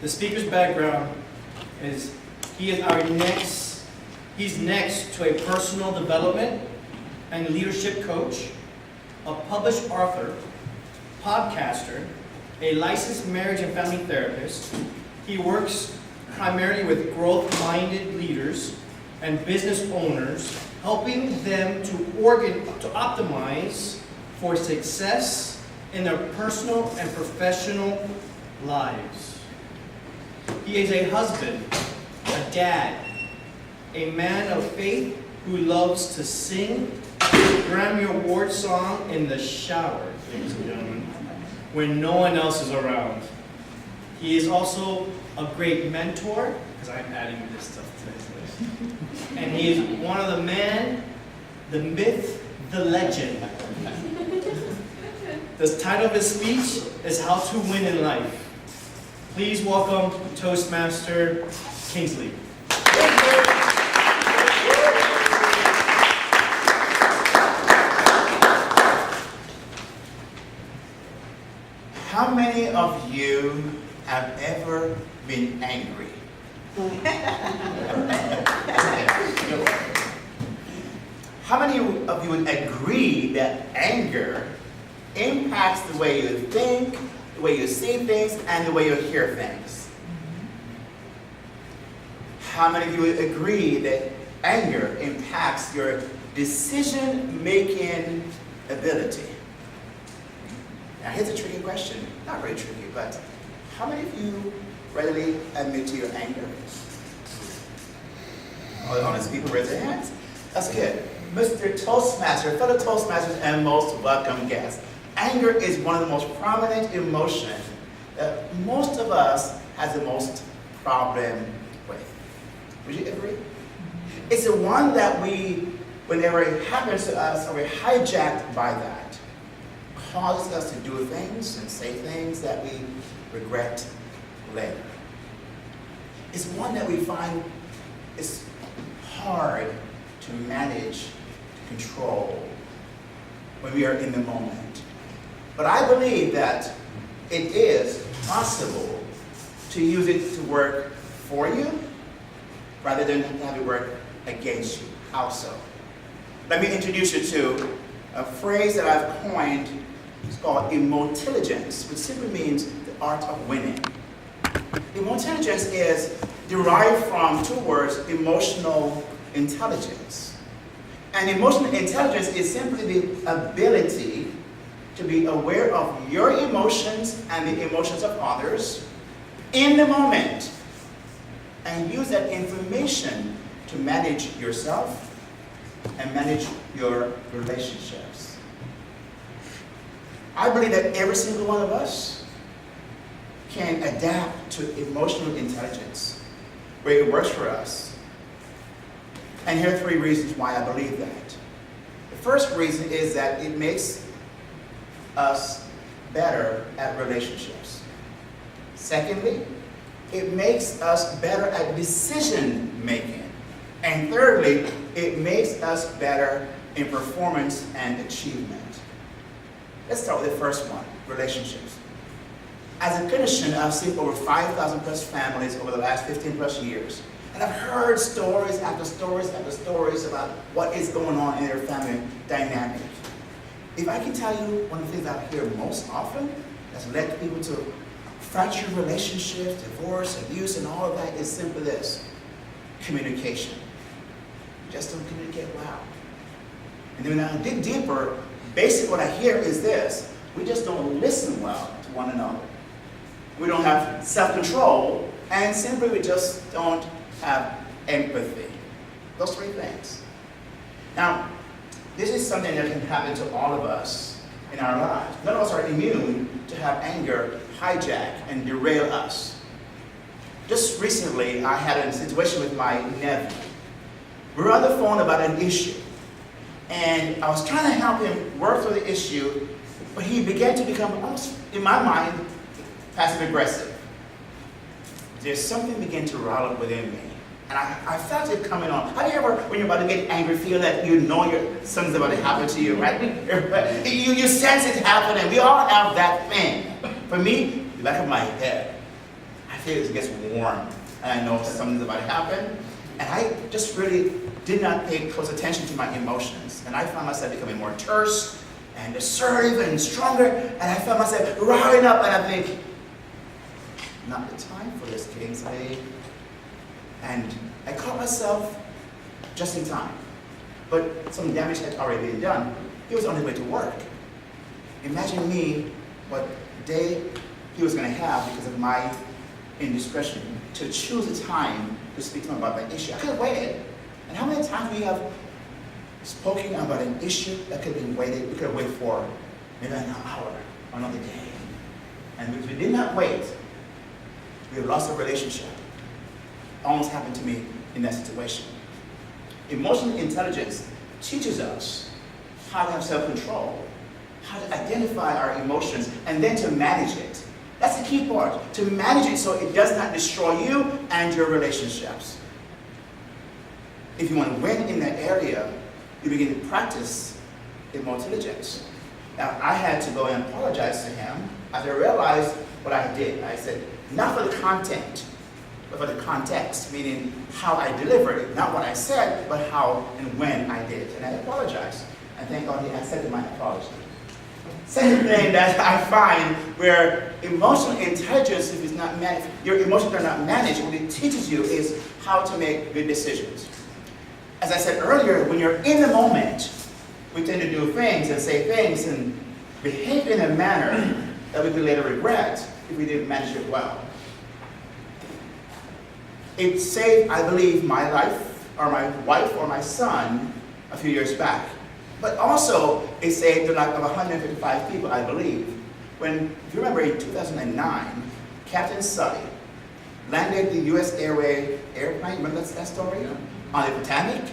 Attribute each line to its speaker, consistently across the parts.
Speaker 1: The speaker's background is he's next to a personal development and leadership coach, a published author, podcaster, a licensed marriage and family therapist. He works primarily with growth-minded leaders and business owners, helping them to optimize for success in their personal and professional lives. He is a husband, a dad, a man of faith who loves to sing Grammy Award song in the shower, ladies and gentlemen, when no one else is around. He is also a great mentor, because I'm adding this stuff to his list. And he is one of the man, the myth, the legend. The title of his speech is How to Win in Life. Please welcome Toastmaster Kingsley.
Speaker 2: How many of you have ever been angry? How many of you would agree that anger impacts the way you think, the way you see things, and the way you hear things? How many of you would agree that anger impacts your decision-making ability? Now here's a tricky question. Not very tricky, but how many of you readily admit to your anger? All the honest people raise their hands. That's good. Mr. Toastmaster, fellow Toastmasters, and most welcome guests. Anger is one of the most prominent emotions that most of us has the most problem with. Would you agree? It's the one that whenever it happens to us, or we're hijacked by that, causes us to do things and say things that we regret later. It's one that we find is hard to manage, to control when we are in the moment. But I believe that it is possible to use it to work for you rather than have it work against you. How so? Let me introduce you to a phrase that I've coined. It's called emotilligence, which simply means the art of winning. Emotilligence is derived from two words, emotional intelligence. And emotional intelligence is simply the ability to be aware of your emotions and the emotions of others in the moment and use that information to manage yourself and manage your relationships. I believe that every single one of us can adapt to emotional intelligence where it works for us. And here are 3 reasons why I believe that. The first reason is that it makes us better at relationships. Secondly, it makes us better at decision making. And thirdly, it makes us better in performance and achievement. Let's start with the first one, relationships. As a clinician, I've seen over 5,000 plus families over the last 15 plus years. And I've heard stories after stories after stories about what is going on in their family dynamic. If I can tell you one of the things I hear most often that's led people to fractured relationships, divorce, abuse, and all of that is simply this: communication. You just don't communicate well. And then when I dig deeper, basically what I hear is this: we just don't listen well to one another. We don't have self-control, and simply we just don't have empathy. Those 3 things. Now, this is something that can happen to all of us in our lives. None of us are immune to have anger hijack and derail us. Just recently, I had a situation with my nephew. We were on the phone about an issue, and I was trying to help him work through the issue, but he began to become almost, in my mind, passive aggressive. There's something began to rile up within me. And I felt it coming on. Have you ever, when you're about to get angry, feel that you know something's about to happen to you, right? you sense it happening. We all have that thing. For me, the back of my head. I feel it gets warm, and I know something's about to happen, and I just really did not pay close attention to my emotions, and I found myself becoming more terse and assertive and stronger, and I found myself riling up, and I think, not the time for this, Kingsley. And I caught myself just in time, but some damage had already been done. He was on his way to work. Imagine me, what day he was going to have because of my indiscretion to choose a time to speak to him about that issue. I could have waited. And how many times we have spoken about an issue that could have been waited, we could have waited for maybe an hour or another day. And because we did not wait, we have lost a relationship. Almost happened to me in that situation. Emotional intelligence teaches us how to have self-control, how to identify our emotions, and then to manage it. That's the key part, to manage it so it does not destroy you and your relationships. If you want to win in that area, you begin to practice emotional intelligence. Now, I had to go and apologize to him as I realized what I did. I said, not for the content, but for the context, meaning how I delivered it. Not what I said, but how and when I did it. And I apologized. And thank God he accepted my apology. Second thing that I find where emotional intelligence, if it's not managed, your emotions are not managed, what it teaches you is how to make good decisions. As I said earlier, when you're in the moment, we tend to do things and say things and behave in a manner that we could later regret if we didn't manage it well. It saved, I believe, my life, or my wife, or my son a few years back. But also, it saved the life of 155 people, I believe. When, if you remember, in 2009, Captain Sully landed the U.S. Airway airplane, remember that story? On the Potomac.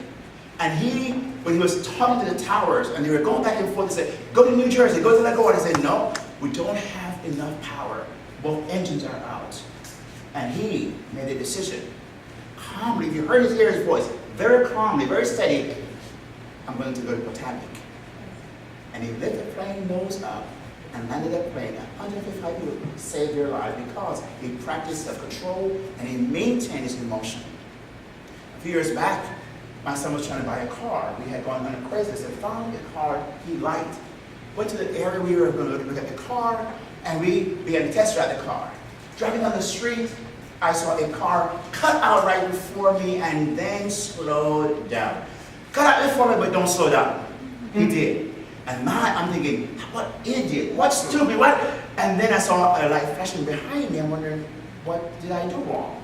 Speaker 2: And he, when he was talking to the towers, and they were going back and forth, they said, go to New Jersey, go to LaGuardia. He said, no, we don't have enough power. Both engines are out. And he made a decision. Calmly, if you heard his voice, very calmly, very steady, I'm going to go to Potomac. And he let the plane nose up and landed that plane. 155 people saved their lives because he practiced self-control and he maintained his emotion. A few years back, my son was trying to buy a car. We had gone on a Craigslist and found a car he liked. Went to the area we were going to look at the car, and we began to test drive the car. Driving down the street, I saw a car cut out right before me and then slowed down. Cut out before me, but don't slow down. He did. And I'm thinking, what idiot, what stupid, what? And then I saw a light flashing behind me. I'm wondering, what did I do wrong?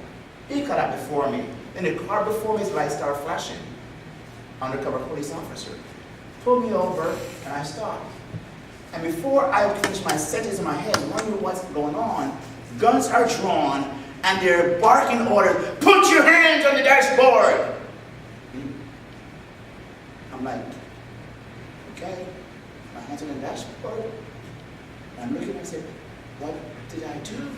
Speaker 2: He cut out before me. Then the car before me's light started flashing. Undercover police officer pulled me over, and I stopped. And before I finished my sentence in my head, wondering what's going on, guns are drawn, and they're barking orders, put your hands on the dashboard. I'm like, okay, my hands on the dashboard. And I'm looking and I said, what did I do?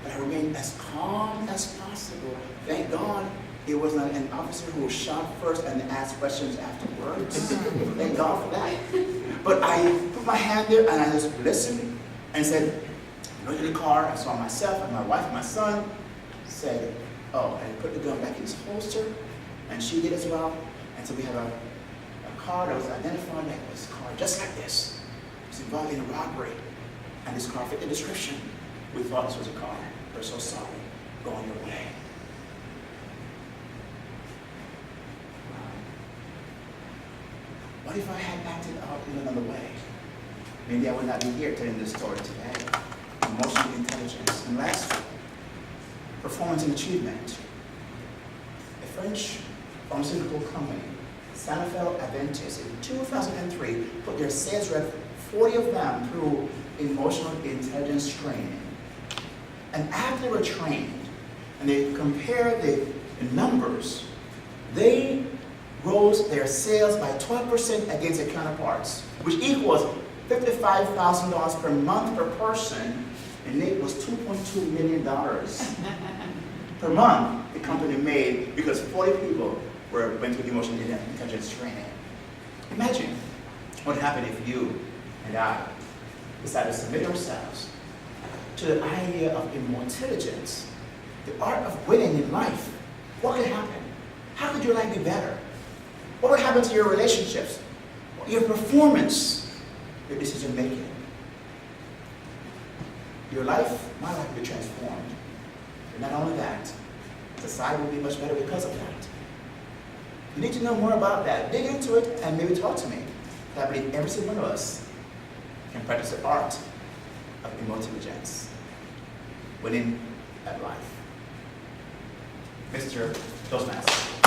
Speaker 2: But I remained as calm as possible. Thank God it was not an officer who shot first and asked questions afterwards. Thank God for that. But I put my hand there and I just listened and said, looked at the car, I saw myself and my wife and my son, said, oh, and put the gun back in his holster, and she did as well. And so we have a car that was identified that was a car just like this. It was involved in a robbery, and this car fit the description. We thought this was a car. We're so sorry. Go on your way. What if I had acted out in another way? Maybe I would not be here telling this story today. Emotional intelligence. And lastly, performance and achievement. A French pharmaceutical company, Sanofi Aventis, in 2003, put their sales rep, 40 of them, through emotional intelligence training. And after they were trained, and they compared the numbers, they rose their sales by 12% against their counterparts, which equals $55,000 per month per person, and it was $2.2 million per month the company made because 40 people went through emotional intelligence training. Imagine what happened if you and I decided to submit ourselves to the idea of immortality, the art of winning in life, what could happen? How could your life be better? What would happen to your relationships, your performance, your decision making? Your life, my life will be transformed. And not only that, society will be much better because of that. You need to know more about that. Dig into it and maybe talk to me. I believe every single one of us can practice the art of immortality, winning at life. Mr. Toastmaster.